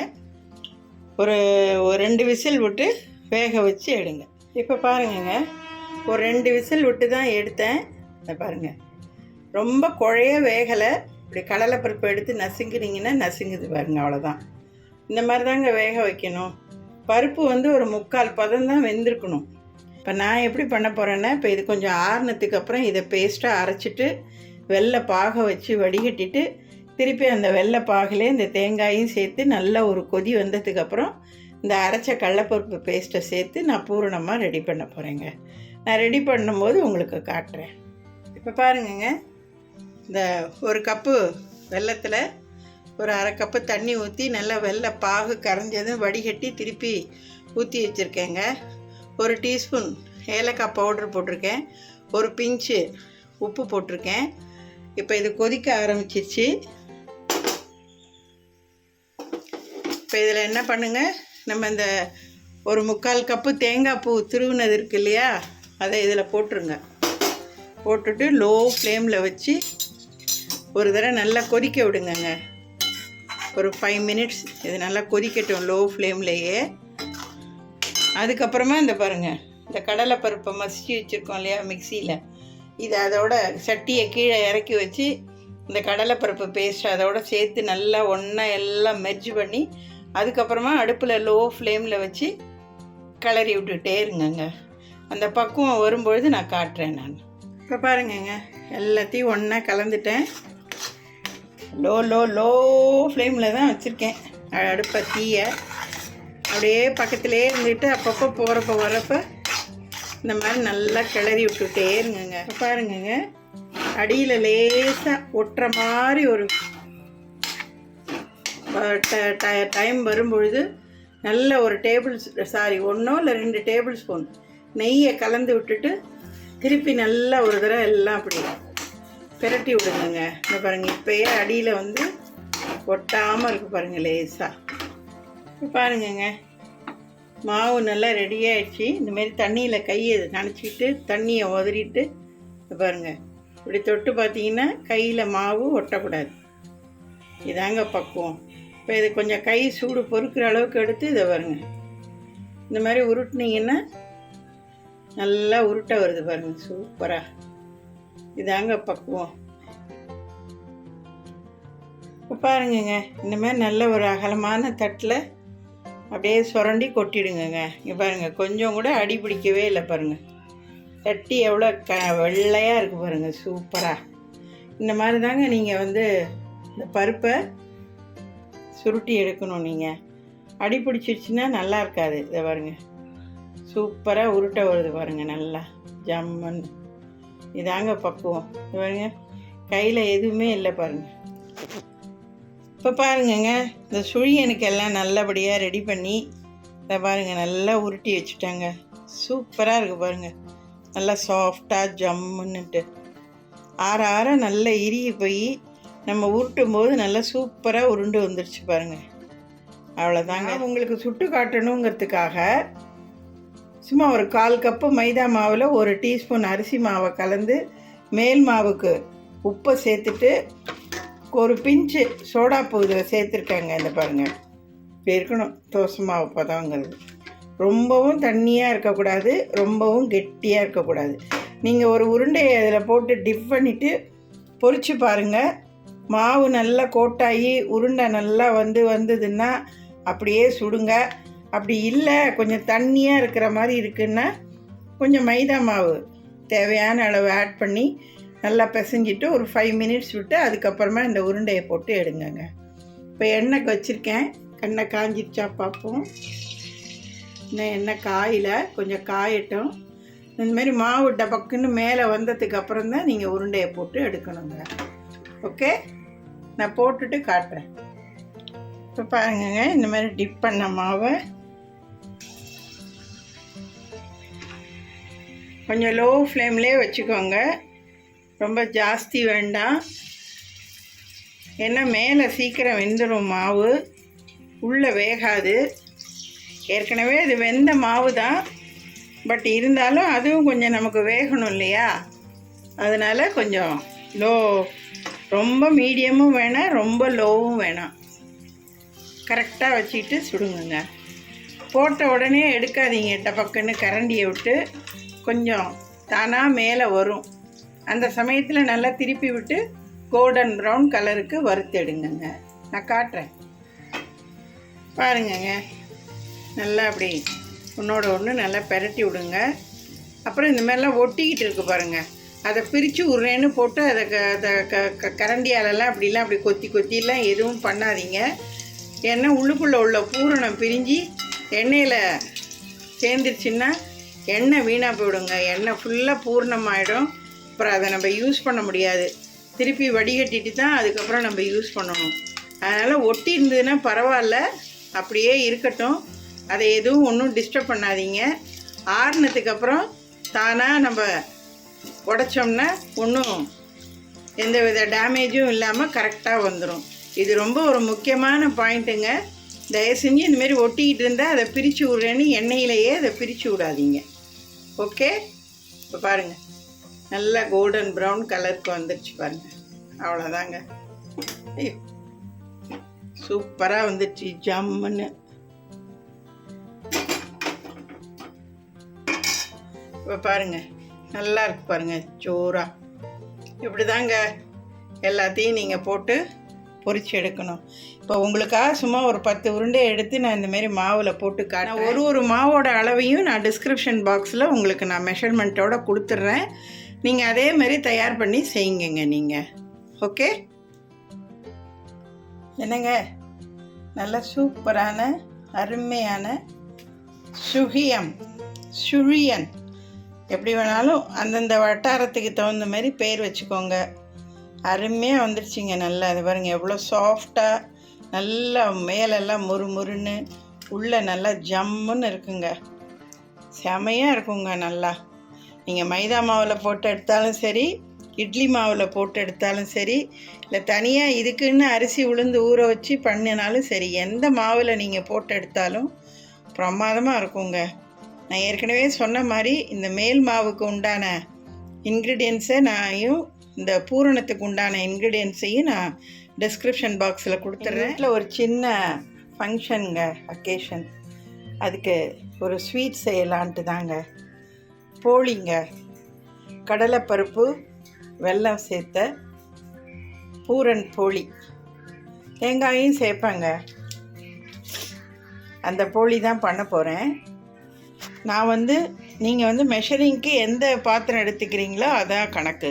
ஒரு 2 விசில் விட்டு வேக வச்சு எடுங்க. இப்போ பாருங்கங்க, ஒரு 2 விசில் விட்டு தான் எடுத்தேன். இதை பாருங்கள், ரொம்ப குழைய வேகலை. இப்படி கடலைப்பருப்பு எடுத்து நசுங்குனீங்கன்னா நசுங்குது பாருங்கள், அவ்வளோதான். இந்த மாதிரி தாங்க வேக வைக்கணும். பருப்பு வந்து ஒரு 3/4 பதம் தான் வெந்திருக்கணும். இப்போ நான் எப்படி பண்ண போகிறேன்னா, இப்போ இது கொஞ்சம் ஆறுனதுக்கு அப்புறம் இதை பேஸ்ட்டாக அரைச்சிட்டு வெள்ளை பாகை வச்சு வடிகட்டிட்டு திருப்பி அந்த வெள்ளை பாகிலே இந்த தேங்காயும் சேர்த்து நல்லா ஒரு கொதி வந்ததுக்கப்புறம் இந்த அரைச்ச கடலைப்பருப்பு பேஸ்ட்டை சேர்த்து நான் பூரணமாக ரெடி பண்ண போகிறேங்க. நான் ரெடி பண்ணும்போது உங்களுக்கு காட்டுறேன். இப்போ பாருங்கங்க, இந்த 1 கப்பு வெல்லத்தில் ஒரு 1/2 கப்பு தண்ணி ஊற்றி நல்லா வெள்ளை பாகு கரைஞ்சதும் வடிகட்டி திருப்பி ஊற்றி வச்சுருக்கேங்க. 1 டீஸ்பூன் ஏலக்காய் பவுட்ரு போட்டிருக்கேன். 1 பிஞ்சு உப்பு போட்டிருக்கேன். இப்போ இது கொதிக்க ஆரம்பிச்சிருச்சு. இப்போ இதில் என்ன பண்ணுங்கள், நம்ம இந்த ஒரு 3/4 கப்பு தேங்காய் பூ திருவுனது இருக்கு இல்லையா, அதை இதில் போட்டுருங்க. போட்டுட்டு லோ ஃப்ளேமில் வச்சு ஒரு தடவை நல்லா கொதிக்க விடுங்கங்க. ஒரு 5 மினிட்ஸ் இது நல்லா கொதிக்கட்டும் லோ ஃப்ளேம்லேயே. அதுக்கப்புறமா இந்த பாருங்கள், இந்த கடலைப்பருப்பை மசிச்சு வச்சுருக்கோம் இல்லையா மிக்சியில், இதை அதோட சட்டியை கீழே இறக்கி வச்சு இந்த கடலைப்பருப்பு பேஸ்ட் அதோட சேர்த்து நல்லா ஒன்றா எல்லாம் மெர்ஜ் பண்ணி அதுக்கப்புறமா அடுப்பில் லோ ஃப்ளேமில் வச்சு கிளறி விட்டுக்கிட்டே இருங்கங்க. அந்த பக்குவம் வரும்பொழுது நான் காட்டுறேன். நான் இப்போ பாருங்கங்க, எல்லாத்தையும் ஒன்றா கலந்துட்டேன். லோ ஃப்ளேமில் தான் வச்சுருக்கேன் அடுப்பை. தீயை அப்படியே பக்கத்துலேயே இருந்துட்டு அப்பப்போ போகிறப்ப வரப்போ இந்த மாதிரி நல்லா கிளறி விட்டுக்கிட்டே இருங்கங்க. இப்போ பாருங்கங்க, அடியில் லேசாக ஒட்டுற மாதிரி ஒரு டைம் வரும்பொழுது நல்ல ஒரு 1 இல்லை 2 டேபிள் ஸ்பூன் நெய்யை கலந்து விட்டுட்டு திருப்பி நல்லா ஒரு தடவை எல்லாம் அப்படி பிரட்டி விடுங்க. இந்த பாருங்கள், இப்போயே அடியில் வந்து ஒட்டாமல் இருக்குது பாருங்கள் லேசாக. இப்போ பாருங்கங்க, மாவு நல்லா ரெடி ஆகிடுச்சு. இந்தமாரி தண்ணியில் கையை நனைச்சிக்கிட்டு தண்ணியை உதறிட்டு பாருங்கள், இப்படி தொட்டு பார்த்தீங்கன்னா கையில் மாவு ஒட்டக்கூடாது. இதாங்க பக்குவம். இப்போ இது கொஞ்சம் கை சூடு பொறுக்கிற அளவுக்கு எடுத்து இதை பாருங்கள், இந்த மாதிரி உருட்டினீங்கன்னா நல்லா உருட்டை வருது பாருங்கள், சூப்பராக. இதாங்க பக்குவம். இப்போ பாருங்கங்க, இந்த மாதிரி நல்ல ஒரு அகலமான தட்டில் அப்படியே சுரண்டி கொட்டிடுங்க. இங்கே பாருங்கள், கொஞ்சம் கூட அடி பிடிக்கவே இல்லை பாருங்கள். தட்டி எவ்வளோ வெள்ளையாக இருக்குது பாருங்கள், சூப்பராக. இந்த மாதிரி தாங்க நீங்கள் வந்து இந்த பருப்பை சுருட்டி எடுக்கணும். நீங்கள் அடி பிடிச்சிருச்சுன்னா நல்லா இருக்காது. இதை பாருங்கள், சூப்பராக உருட்டை வருது பாருங்கள், நல்லா ஜம்மன். இதாங்க பக்குவம். இது பாருங்கள், கையில் எதுவுமே இல்லை பாருங்கள். இப்போ பாருங்கங்க, இந்த சுழியனுக்கெல்லாம் நல்லபடியாக ரெடி பண்ணி இதை பாருங்கள் நல்லா உருட்டி வச்சுட்டாங்க. சூப்பராக இருக்குது பாருங்கள், நல்லா சாஃப்டாக ஜம்முன்னுட்டு ஆற நல்லா இறுகி போய் நம்ம உருட்டும் போது நல்லா சூப்பராக உருண்டு வந்துருச்சு பாருங்கள். அவ்வளோதாங்க. உங்களுக்கு சுட்டு காட்டணுங்கிறதுக்காக சும்மா ஒரு 1/4 கப்பு மைதா மாவில் 1 டீஸ்பூன் அரிசி மாவை கலந்து மேல் மாவுக்கு உப்பை சேர்த்துட்டு 1 பிஞ்சு சோடாப்பூ இதில் சேர்த்துருக்காங்க. இந்த பாருங்கள், இப்போ இருக்கணும் தோசை மாவு பதங்கிறது. ரொம்பவும் தண்ணியாக இருக்கக்கூடாது, ரொம்பவும் கெட்டியாக இருக்கக்கூடாது. நீங்கள் ஒரு உருண்டையை அதில் போட்டு டிப் பண்ணிவிட்டு பொரிச்சு பாருங்கள். மாவு நல்லா கோட்டாகி உருண்டை நல்லா வந்ததுன்னா அப்படியே சுடுங்க. அப்படி இல்லை கொஞ்சம் தண்ணியாக இருக்கிற மாதிரி இருக்குன்னா கொஞ்சம் மைதா மாவு தேவையான அளவு ஆட் பண்ணி நல்லா பிசைஞ்சிட்டு ஒரு 5 மினிட்ஸ் விட்டு அதுக்கப்புறமா இந்த உருண்டையை போட்டு எடுங்கங்க. இப்போ எண்ணெய் வச்சுருக்கேன், எண்ணெய் காஞ்சிடுச்சா பார்ப்போம். இன்னும் எண்ணெய் காயில் கொஞ்சம் காயட்டும். இந்தமாரி மாவு டபக்குன்னு மேலே வந்ததுக்கு அப்புறம் தான் நீங்கள் உருண்டையை போட்டு எடுக்கணுங்க. ஓகே, நான் போட்டுட்டு காட்டுறேன். இப்போ பாருங்கங்க, இந்த மாதிரி டிப் பண்ண மாவை கொஞ்சம் லோ ஃப்ளேம்லேயே வச்சுக்கோங்க, ரொம்ப ஜாஸ்தி வேண்டாம். ஏன்னா மேலே சீக்கிரம் வெந்துடும் மாவு, உள்ளே வேகாது. ஏற்கனவே அது வெந்த மாவு தான், பட் இருந்தாலும் அதுவும் கொஞ்சம் நமக்கு வேகணும் இல்லையா? அதனால் கொஞ்சம் லோ, ரொம்ப மீடியமும் வேணாம், ரொம்ப லோவும் வேணாம், கரெக்டாக வச்சுக்கிட்டு சுடுங்க. போட்ட உடனே எடுக்காதீங்க, டபக்குன்னு கரண்டியை விட்டு கொஞ்சம் தானாக மேலே வரும். அந்த சமயத்தில் நல்லா திருப்பி விட்டு கோல்டன் ப்ரௌன் கலருக்கு வறுத்தெடுங்க. நான் காட்டுறேன் பாருங்கங்க. நல்லா அப்படி ஒன்றோட ஒன்று நல்லா பெரட்டி விடுங்க. அப்புறம் இந்த மாதிரிலாம் ஒட்டிக்கிட்டு இருக்கு பாருங்கள், அதை பிரித்து உருன்னு போட்டு அதை கரண்டியாலெல்லாம் அப்படிலாம் அப்படி கொத்தி கொத்திலாம் எதுவும் பண்ணாதீங்க. ஏன்னா உள்ளுக்குள்ளே உள்ள பூரணம் பிரிஞ்சு எண்ணெயில் சேர்ந்துருச்சுன்னா எண்ணெய் வீணாக போயிடுங்க. எண்ணெய் ஃபுல்லாக பூர்ணமாகிடும். அப்புறம் அதை நம்ம யூஸ் பண்ண முடியாது. திருப்பி வடிகட்டிட்டு தான் அதுக்கப்புறம் நம்ம யூஸ் பண்ணணும். அதனால் ஒட்டி இருந்ததுன்னா பரவாயில்ல, அப்படியே இருக்கட்டும். அதை எதுவும் ஒன்றும் டிஸ்டர்ப் பண்ணாதீங்க. ஆறுனதுக்கப்புறம் தானாக நம்ம உடைச்சோம்னா ஒன்றும் எந்த வித டேமேஜும் இல்லாமல் கரெக்டாக வந்துடும். இது ரொம்ப ஒரு முக்கியமான பாயிண்ட்டுங்க. தயவு செஞ்சு இந்தமாரி ஒட்டிக்கிட்டு இருந்தால் அதை பிரித்து விட்றேன்னு எண்ணெயிலேயே அதை பிரித்து விடாதீங்க. ஓகே, இப்போ பாருங்கள் நல்லா கோல்டன் ப்ரௌன் கலருக்கு வந்துடுச்சு பாருங்கள். அவ்வளோதாங்க. ஐயோ சூப்பராக வந்துடுச்சு, ஜம்முன்னு. இப்போ பாருங்கள் நல்லா இருக்கு பாருங்கள், ஜோராக. இப்படி தாங்க எல்லாத்தையும் நீங்கள் போட்டு பொரிச்சு எடுக்கணும். இப்போ உங்களுக்காக சும்மா ஒரு 10 உருண்டை எடுத்து நான் இந்தமாரி மாவில் போட்டு காட்டுறேன். ஒரு மாவோட அளவையும் நான் டிஸ்கிரிப்ஷன் பாக்ஸில் உங்களுக்கு நான் மெஷர்மெண்ட்டோடு கொடுத்துட்றேன். நீங்கள் அதே மாதிரி தயார் பண்ணி செய்யுங்க நீங்கள். ஓகே, என்னங்க நல்ல சூப்பரான அருமையான சுழியன், எப்படி வேணாலும் அந்தந்த வட்டாரத்துக்கு தகுந்த மாதிரி பேர் வச்சுக்கோங்க. அருமையாக வந்துடுச்சிங்க. நல்லா அது பாருங்கள் எவ்வளோ சாஃப்டாக, நல்லா மேலெல்லாம் முறுமுறுன்னு, உள்ளே நல்லா ஜம்முன்னு இருக்குங்க. செமையாக இருக்குங்க. நல்லா நீங்கள் மைதா மாவில் போட்டு எடுத்தாலும் சரி, இட்லி மாவில் போட்டு எடுத்தாலும் சரி, இல்லை தனியாக இதுக்குன்னு அரிசி உளுந்து ஊற வச்சு பண்ணினாலும் சரி, எந்த மாவில் நீங்கள் போட்டு எடுத்தாலும் பிரமாதமாக இருக்குங்க. நான் ஏற்கனவே சொன்ன மாதிரி இந்த மேல் மாவுக்கு உண்டான இன்க்ரீடியன்ஸை நானும் இந்த பூரணத்துக்கு உண்டான இன்க்ரீடியன்ஸையும் நான் டிஸ்கிரிப்ஷன் பாக்ஸில் கொடுத்துட்றேன். வீட்டில் ஒரு சின்ன ஃபங்க்ஷனுங்க, அக்கேஷன், அதுக்கு ஒரு ஸ்வீட் செய்யலான்ட்டு தாங்க. போளிங்க, கடலைப்பருப்பு வெல்லம் சேர்த்த பூரண் போளி, தேங்காயும் சேர்ப்பாங்க. அந்த போளி தான் பண்ண போகிறேன். நான் நீங்கள் மெஷரிங்க்கு எந்த பாத்திரம் எடுத்துக்கிறீங்களோ அதான் கணக்கு.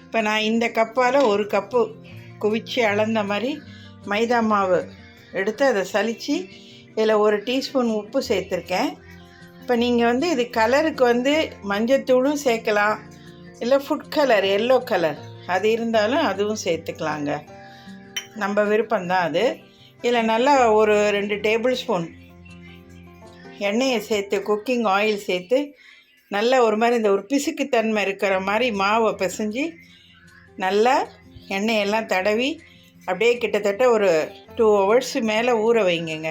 இப்போ நான் இந்த கப்பால் 1 கப்பு குவிச்சு அளந்த மாதிரி மைதா மாவு எடுத்து அதை சலித்து இதில் 1 டீஸ்பூன் உப்பு சேர்த்துருக்கேன். இப்போ நீங்கள் இது கலருக்கு மஞ்சத்தூளும் சேர்க்கலாம், இல்லை ஃபுட் கலர் எல்லோ கலர் அது இருந்தாலும் அதுவும் சேர்த்துக்கலாங்க, நம்ம விருப்பம்தான் அது. இதில் நல்லா ஒரு 2 டேபிள் ஸ்பூன் எண்ணெயை சேர்த்து, குக்கிங் ஆயில் சேர்த்து, நல்லா ஒரு மாதிரி இந்த ஒரு பிசுக்குத்தன்மை இருக்கிற மாதிரி மாவை பிசைஞ்சு நல்லா எண்ணெயெல்லாம் தடவி அப்படியே கிட்டத்தட்ட ஒரு 2 hours மேலே ஊற வைங்கங்க.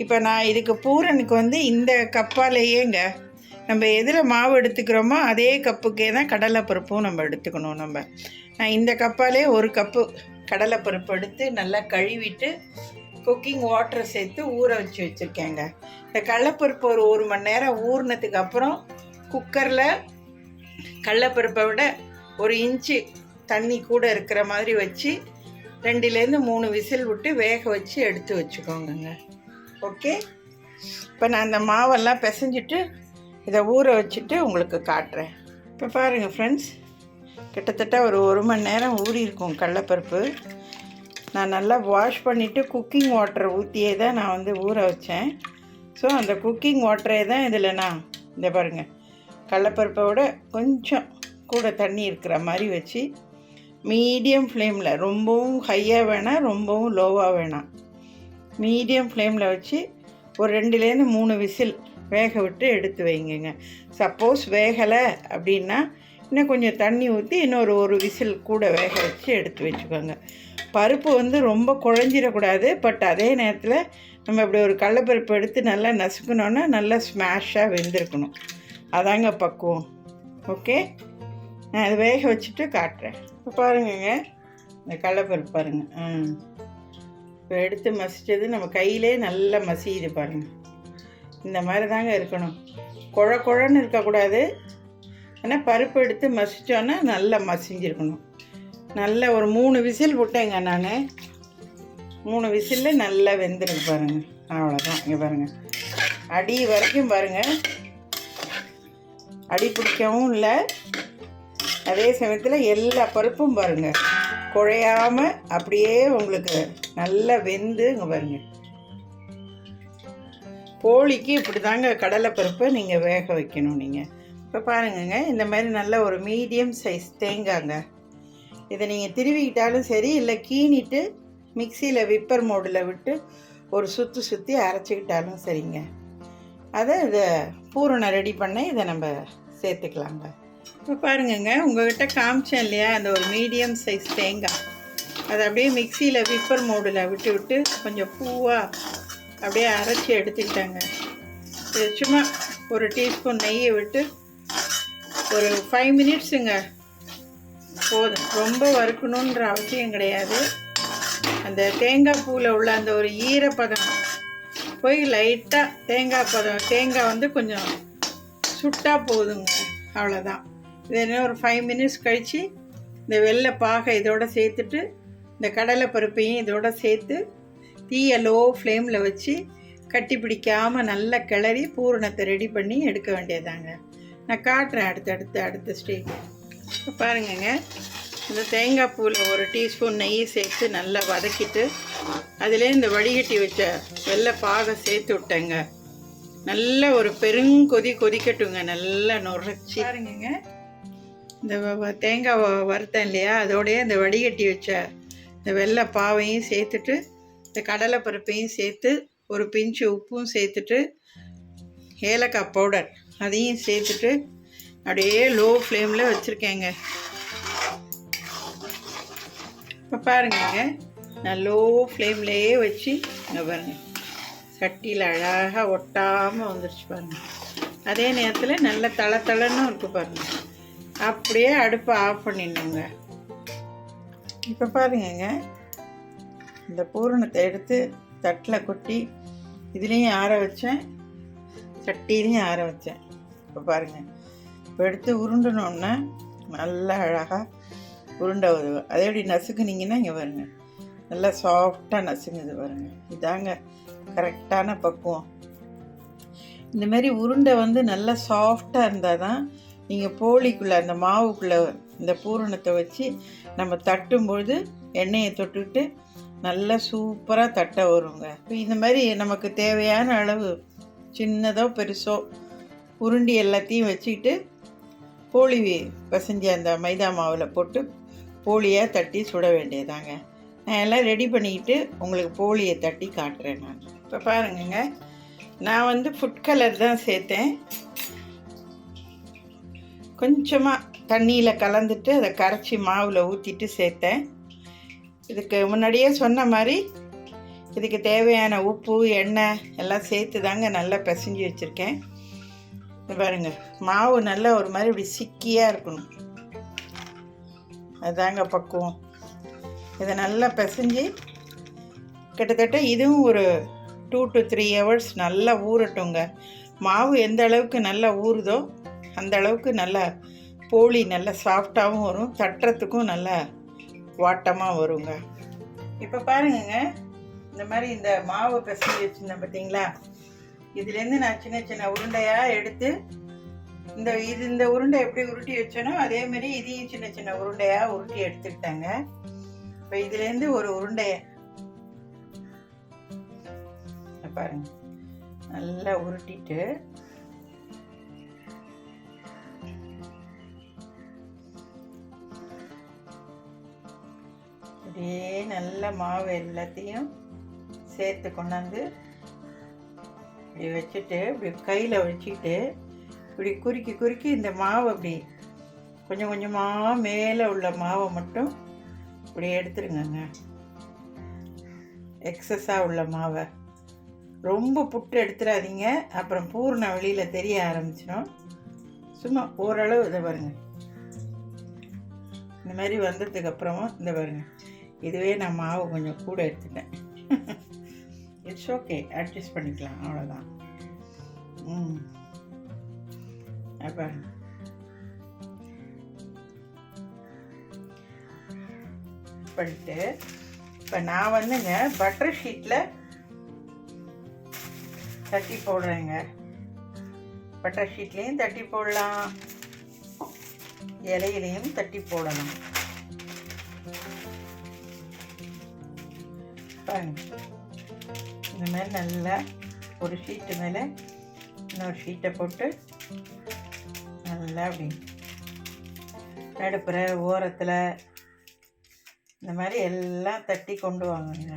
இப்போ நான் இதுக்கு பூரனுக்கு இந்த கப்பாலேயேங்க, நம்ம எதில் மாவு எடுத்துக்கிறோமோ அதே கப்புக்கே தான் கடலைப்பருப்பும் நம்ம எடுத்துக்கணும். நான் இந்த கப்பாலே 1 கப்பு கடலைப்பருப்பு எடுத்து நல்லா கழுவிட்டு குக்கிங் வாட்டரை சேர்த்து ஊற வச்சு வச்சுருக்கேங்க. இந்த கடலைப்பருப்பு ஒரு 1 மணி நேரம் ஊறினதுக்கு அப்புறம் குக்கரில் கடலைப்பருப்பை விட 1 இன்ச்சு தண்ணி கூட இருக்கிற மாதிரி வச்சு 2லேருந்து 3 விசில் விட்டு வேக வச்சு எடுத்து வச்சுக்கோங்க. ஓகே, இப்போ நான் அந்த மாவெல்லாம் பிசைஞ்சிட்டு இதை ஊற வச்சுட்டு உங்களுக்கு காட்டுறேன். இப்போ பாருங்கள் ஃப்ரெண்ட்ஸ், கிட்டத்தட்ட ஒரு 1 மணி நேரம் ஊறியிருக்கும் கடலைப்பருப்பு. நான் நல்லா வாஷ் பண்ணிவிட்டு குக்கிங் வாட்டரை ஊற்றியே தான் நான் ஊற வச்சேன். ஸோ அந்த குக்கிங் வாட்டரே தான் இதில் நான் இந்த பாருங்கள் கடலைப்பருப்போட கொஞ்சம் கூட தண்ணி இருக்கிற மாதிரி வச்சு மீடியம் ஃப்ளேமில், ரொம்பவும் ஹையாக வேணாம், ரொம்பவும் லோவாக வேணாம், மீடியம் ஃப்ளேமில் வச்சு ஒரு 2லேருந்து 3 விசில் வேக விட்டு எடுத்து வைங்கங்க. சப்போஸ் வேகலை அப்படின்னா இன்னும் கொஞ்சம் தண்ணி ஊற்றி ஒரு விசில் கூட வேக வச்சு எடுத்து வச்சுக்கோங்க. பருப்பு வந்து ரொம்ப குழஞ்சிடக்கூடாது. பட் அதே நேரத்தில் நம்ம இப்படி ஒரு கடலைப்பருப்பு எடுத்து நல்லா நசுக்கணுன்னா நல்லா ஸ்மாஷாக வெந்திருக்கணும். அதாங்க பக்குவம். ஓகே, நான் அதை வேக வச்சுட்டு காட்டுறேன். இப்போ பாருங்கங்க, இந்த கடலைப்பருப்பு பாருங்கள். இப்போ எடுத்து மசித்தது நம்ம கையிலே நல்லா மசியுது பாருங்கள். இந்த மாதிரி தாங்க இருக்கணும். குழன்னு இருக்கக்கூடாது. ஆனால் பருப்பு எடுத்து மசித்தோன்னா நல்லா மசிஞ்சிருக்கணும். நல்லா ஒரு 3 விசில் விட்டேங்க நான். 3 விசிலில் நல்லா வெந்துருக்கு பாருங்கள். அவ்வளோதான். இங்கே பாருங்கள், அடி வரைக்கும் பாருங்கள். அடி பிடிக்கவும் இல்லை, அதே சமயத்தில் எல்லா பருப்பும் பாருங்கள் குழையாமல் அப்படியே உங்களுக்கு நல்லா வெந்து இங்கே பாருங்கள். போளிக்கு இப்படி தாங்க கடலைப்பருப்பை நீங்கள் வேக வைக்கணும். நீங்கள் இப்போ பாருங்கங்க, இந்த மாதிரி நல்ல ஒரு மீடியம் சைஸ் தேங்காய்ங்க. இதை நீங்கள் திருவிக்கிட்டாலும் சரி, இல்லை கீனிட்டு மிக்சியில் விப்பர் மோடில் விட்டு ஒரு சுற்றி அரைச்சிக்கிட்டாலும் சரிங்க. இதை பூரணம் ரெடி பண்ண இதை நம்ம சேர்த்துக்கலாங்க. இப்போ பாருங்கங்க, உங்கள்கிட்ட காமிச்சேன் இல்லையா அந்த ஒரு மீடியம் சைஸ் தேங்காய், அதை அப்படியே மிக்சியில் விப்பர் மோடில் விட்டு கொஞ்சம் பூவாக அப்படியே அரைச்சி எடுத்துக்கிட்டாங்க. இது சும்மா ஒரு டீஸ்பூன் நெய்யை விட்டு ஒரு 5 மினிட்ஸுங்க போதும். ரொம்ப வறுக்கணுன்ற அவசியம் கிடையாது. அந்த தேங்காய் பூவில் உள்ள அந்த ஒரு ஈரப்பதம் போய் லைட்டாக தேங்காய் வந்து கொஞ்சம் சுட்டால் போதுங்க. அவ்வளோதான். இது என்ன ஒரு 5 மினிட்ஸ் கழித்து இந்த வெள்ளை பாகை இதோட சேர்த்துட்டு இந்த கடலை பருப்பையும் இதோட சேர்த்து தீயை லோ ஃப்ளேமில் வச்சு கட்டி பிடிக்காமல் நல்லா கிளறி பூரணத்தை ரெடி பண்ணி எடுக்க வேண்டியதாங்க. நான் காட்டுறேன் அடுத்த ஸ்டேஜ். இப்போ பாருங்கங்க, இந்த தேங்காய் பூவில் ஒரு டீஸ்பூன் நெய் சேர்த்து நல்லா வதக்கிட்டு அதிலே இந்த வடிகட்டி வச்ச வெள்ளை பாகை சேர்த்து விட்டேங்க. நல்ல ஒரு கொதிக்கட்டுங்க. நல்லா நுரைச்சி பாருங்கங்க, இந்த தேங்காய் வறுத்தேன் இல்லையா, அதோடைய இந்த வடிகட்டி வச்ச இந்த வெள்ளை பாவையும் சேர்த்துட்டு இந்த கடலை பருப்பையும் சேர்த்து ஒரு பிஞ்சு உப்பும் சேர்த்துட்டு ஏலக்காய் பவுடர் அதையும் சேர்த்துட்டு அப்படியே லோ ஃப்ளேமில் வச்சுருக்கேங்க. இப்போ பாருங்கங்க, நான் லோ ஃப்ளேம்லேயே வச்சு இங்கே பாருங்கள் சட்டியில் அழகாக ஒட்டாமல் வந்துருச்சு பாருங்கள். அதே நேரத்தில் நல்ல தளன்னு இருக்குது பாருங்கள். அப்படியே அடுப்பை ஆஃப் பண்ணிடணுங்க. இப்போ பாருங்கங்க, இந்த பூரணத்தை எடுத்து தட்டில் கொட்டி இதுலேயும் ஆற வச்சேன், சட்டிலையும் ஆற வச்சேன். இப்போ பாருங்கள், இப்போ எடுத்து உருண்டணுன்னா நல்லா அழகாக உருண்டை வருவேன். அதே எப்படி நசுக்குனிங்கன்னா இங்கே பாருங்கள் நல்லா சாஃப்டாக நசுங்குது பாருங்கள். இதாங்க கரெக்டான பக்குவம். இந்தமாரி உருண்டை வந்து நல்லா சாஃப்டாக இருந்தால் தான் நீங்கள் போலிக்குள்ளே அந்த மாவுக்குள்ளே இந்த பூரணத்தை வச்சு நம்ம தட்டும்பொழுது எண்ணெயை தொட்டுக்கிட்டு நல்லா சூப்பராக தட்ட வருங்க. இப்போ இந்த மாதிரி நமக்கு தேவையான அளவு சின்னதோ பெருசோ உருண்டி எல்லாத்தையும் வச்சுக்கிட்டு போலி பசஞ்சு அந்த மைதா மாவில் போட்டு போலியாக தட்டி சுட வேண்டியதாங்க. நான் எல்லாம் ரெடி பண்ணிக்கிட்டு உங்களுக்கு போலியை தட்டி காட்டுறேன் நான். இப்போ பாருங்கங்க, நான் வந்து ஃபுட் கலர் தான் சேர்த்தேன். கொஞ்சமாக தண்ணியில் கலந்துட்டு அதை கரைச்சி மாவில் ஊற்றிட்டு சேர்த்தேன். இதுக்கு முன்னாடியே சொன்ன மாதிரி இதுக்கு தேவையான உப்பு எண்ணெய் எல்லாம் சேர்த்து தாங்க நல்லா பிசைஞ்சு வச்சுருக்கேன். பாருங்க, மாவு நல்லா ஒரு மாதிரி இப்படி சிக்கியாக இருக்கணும். அதுதாங்க பக்குவம். இதை நல்லா பிசைஞ்சு கிட்டத்தட்ட இதுவும் ஒரு 2 to 3 hours நல்லா ஊறட்டுங்க. மாவு எந்த அளவுக்கு நல்லா ஊறுதோ அந்த அளவுக்கு நல்லா போலி நல்லா சாஃப்டாகவும் வரும், தட்டுறதுக்கும் நல்லா வாட்டமாக வருங்க. இப்போ பாருங்கங்க, இந்த மாதிரி இந்த மாவை பிசைஞ்சு வச்சுருந்தேன் பார்த்தீங்களா, இதுலேருந்து நான் சின்ன சின்ன உருண்டையாக எடுத்து இந்த உருண்டை எப்படி உருட்டி வச்சேனோ அதேமாரி இதையும் சின்ன சின்ன உருண்டையாக உருட்டி எடுத்துக்கிட்டாங்க. இப்போ இதுலேருந்து ஒரு உருண்டையை பாருங்க நல்லா உருட்டிட்டு அப்படியே நல்ல மாவு எல்லாத்தையும் சேர்த்து கொண்டாந்து இப்படி வச்சுட்டு இப்படி கையில் வச்சுக்கிட்டு இப்படி குறுக்கி குறுக்கி இந்த மாவை அப்படி கொஞ்சம் கொஞ்சமாக மேலே உள்ள மாவை மட்டும் இப்படி எடுத்துருங்கங்க. எக்ஸஸாக உள்ள மாவை ரொம்ப புட்டு எடுத்துடாதீங்க, அப்புறம் பூர்ணம் வெளியில் தெரிய ஆரம்பிச்சிடும். சும்மா ஓரளவு இதை பாருங்கள், இந்த மாதிரி வந்ததுக்கப்புறமா இந்த பாருங்கள், இதுவே நான் மாவு கொஞ்சம் கூட எடுத்துட்டேன். இட்ஸ் ஓகே, அட்ஜஸ்ட் பண்ணிக்கலாம், அவ்வளோதான். பாருங்க, பண்ணிட்டு இப்போ நான் வந்துங்க பட்டர் ஷீட்டில் தட்டி போடுறேங்க. பட்டர் ஷீட்லேயும் தட்டி போடலாம், இலையிலையும் தட்டி போடலாம். பாருங்க, இந்த மாதிரி நல்லா ஒரு ஷீட்டு மேலே இன்னொரு ஷீட்டை போட்டு நல்லா அப்படி நடுப்புற ஓரத்தில் இந்த மாதிரி எல்லாம் தட்டி கொண்டு வாங்குங்க.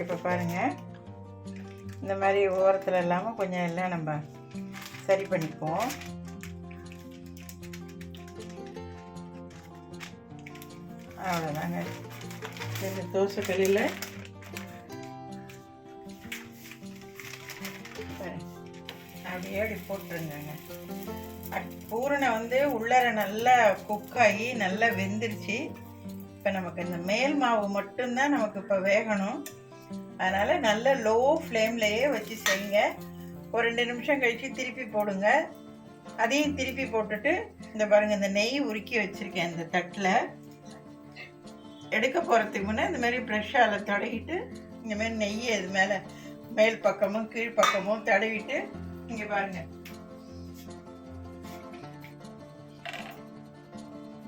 இப்போ பாருங்கள், இந்த மாதிரி ஓரத்தில் இல்லாமல் கொஞ்சம் எல்லாம் நம்ம சரி பண்ணிக்குவோம். அவ்வளோதாங்க. இந்த தோசைக்கல்லில் அப்படியே அப்படி போட்டுருங்க. பூரணை வந்து உள்ளார நல்லா குக்காகி நல்லா வெந்துருச்சு. இப்போ நமக்கு இந்த மேல் மாவு மட்டும்தான் நமக்கு இப்போ வேகணும். அதனால் நல்ல லோ ஃப்ளேம்லேயே வச்சு செய்யுங்க. ஒரு 2 நிமிஷம் கழித்து திருப்பி போடுங்க. அதையும் திருப்பி போட்டுட்டு இந்த பாருங்கள், இந்த நெய் உருக்கி வச்சுருக்கேன் இந்த தட்டில். எடுக்க போகிறதுக்கு முன்னே இந்த மாதிரி ப்ரெஷ்ஷால் தடவிட்டு இந்தமாரி நெய்யை இது மேலே மேல் பக்கமும் கீழ் பக்கமும் தடவிட்டு இங்கே பாருங்கள்,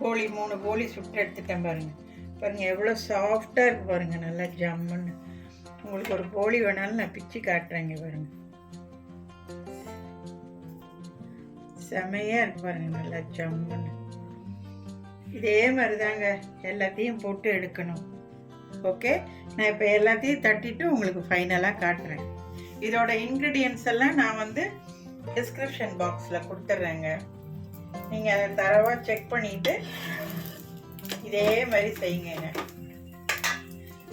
போலி 3 போலி சுட்டு எடுத்துட்டேன். பாருங்கள் எவ்வளோ சாஃப்டாக இருக்குது பாருங்கள், நல்லா ஜம்முன்னு. உங்களுக்கு ஒரு போலி வேணாலும் நான் பிச்சு காட்டுறேங்க. பாருங்கள், செமையாக இருக்கு பாருங்கள், நல்லா ஜம்முன்னு. இதே மாதிரி தாங்க எல்லாத்தையும் போட்டு எடுக்கணும். ஓகே, நான் இப்போ எல்லாத்தையும் தட்டிட்டு உங்களுக்கு ஃபைனலாக காட்டுறேன். இதோட இன்க்ரீடியன்ஸ் எல்லாம் நான் வந்து டிஸ்கிரிப்ஷன் பாக்ஸில் கொடுத்துட்றேங்க. நீங்கள் அதை தரவாக செக் பண்ணிவிட்டு இதே மாதிரி செய்யுங்க.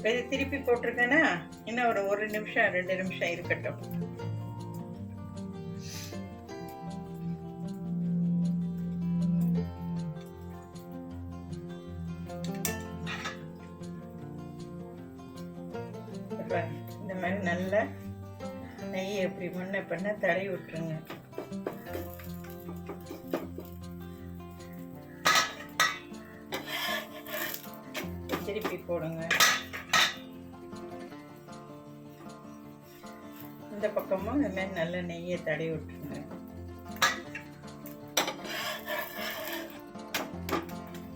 இது திருப்பி போட்டிருக்கேன்னா இன்னும் ஒரு 1 நிமிஷம் 2 நிமிஷம் இருக்கட்டும். இந்த மாதிரி நல்லா நெய் எப்படி பண்ண தடவி விட்டுருங்க. திருப்பி போடுங்க. இந்த பக்கமும் இந்த மாதிரி நல்ல நெய்யை தடவி விட்டுருங்க.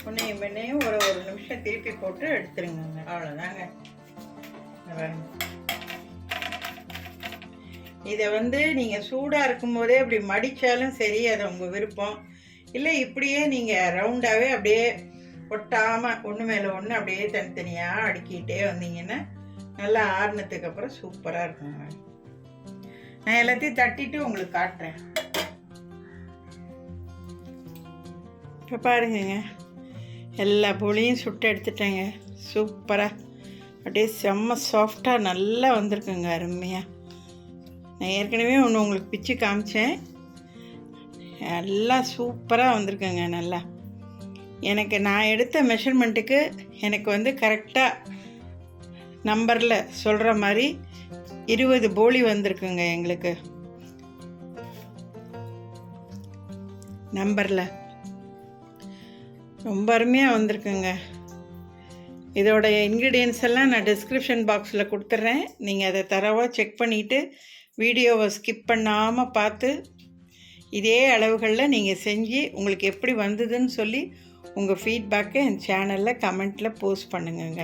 முன்னையும் ஒரு 1 நிமிஷம் திருப்பி போட்டு எடுத்துருங்க. அவ்வளோதாங்க. இதை வந்து நீங்கள் சூடாக இருக்கும்போதே அப்படி மடித்தாலும் சரி, அது உங்கள் விருப்பம். இல்லை இப்படியே நீங்கள் ரவுண்டாகவே அப்படியே ஒட்டாமல் ஒன்று மேலே ஒன்று அப்படியே தனித்தனியாக அடுக்கிட்டே வந்தீங்கன்னா நல்லா ஆறுனதுக்கு அப்புறம் சூப்பராக இருக்குங்க. நான் எல்லாத்தையும் தட்டிட்டு உங்களுக்கு காட்டுறேன். இப்போ பாருங்க, எல்லா போலியும் சுட்டு எடுத்துட்டேங்க. சூப்பராக அப்படியே செம்ம சாஃப்டாக நல்லா வந்திருக்குங்க, அருமையாக. நான் ஏற்கனவே ஒன்று உங்களுக்கு பிச்சு காமிச்சேன். எல்லாம் சூப்பராக வந்திருக்குங்க. நல்லா எனக்கு நான் எடுத்த மெஷர்மெண்ட்டுக்கு எனக்கு வந்து கரெக்டாக நம்பரில் சொல்கிற மாதிரி 20 போலி வந்திருக்குங்க எங்களுக்கு நம்பரில். ரொம்ப அருமையாக வந்திருக்குங்க. இதோட இன்க்ரீடியன்ஸ் எல்லாம் நான் டிஸ்கிரிப்ஷன் பாக்ஸில் கொடுத்துட்றேன். நீங்கள் அதை தரவாக செக் பண்ணிவிட்டு வீடியோவை ஸ்கிப் பண்ணாமல் பார்த்து இதே அளவுகளில் நீங்கள் செஞ்சு உங்களுக்கு எப்படி வந்ததுன்னு சொல்லி உங்கள் ஃபீட்பேக்கை என் சேனலில் கமெண்ட்டில் போஸ்ட் பண்ணுங்கங்க.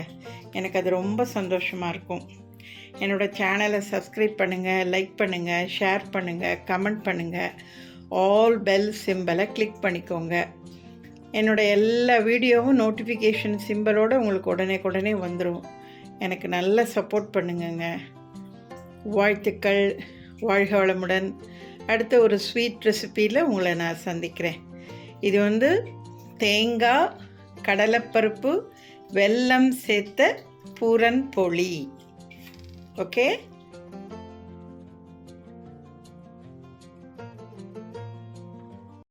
எனக்கு அது ரொம்ப சந்தோஷமாக இருக்கும். என்னோடய சேனலை சப்ஸ்கிரைப் பண்ணுங்கள், லைக் பண்ணுங்கள், ஷேர் பண்ணுங்கள், கமெண்ட் பண்ணுங்கள். ஆல் பெல் சிம்பலை கிளிக் பண்ணிக்கோங்க. என்னோடய எல்லா வீடியோவும் நோட்டிஃபிகேஷன் சிம்பலோடு உங்களுக்கு உடனே வந்துடும். எனக்கு நல்ல சப்போர்ட் பண்ணுங்கங்க. வாழ்த்துக்கள். வாழ்க வளமுடன். அடுத்த ஒரு ஸ்வீட் ரெசிப்பியில் உங்களை நான் சந்திக்கிறேன். இது தேங்காய், கடலைப்பருப்பு, வெல்லம் சேர்த்த பூரன் போலி. ஓகே.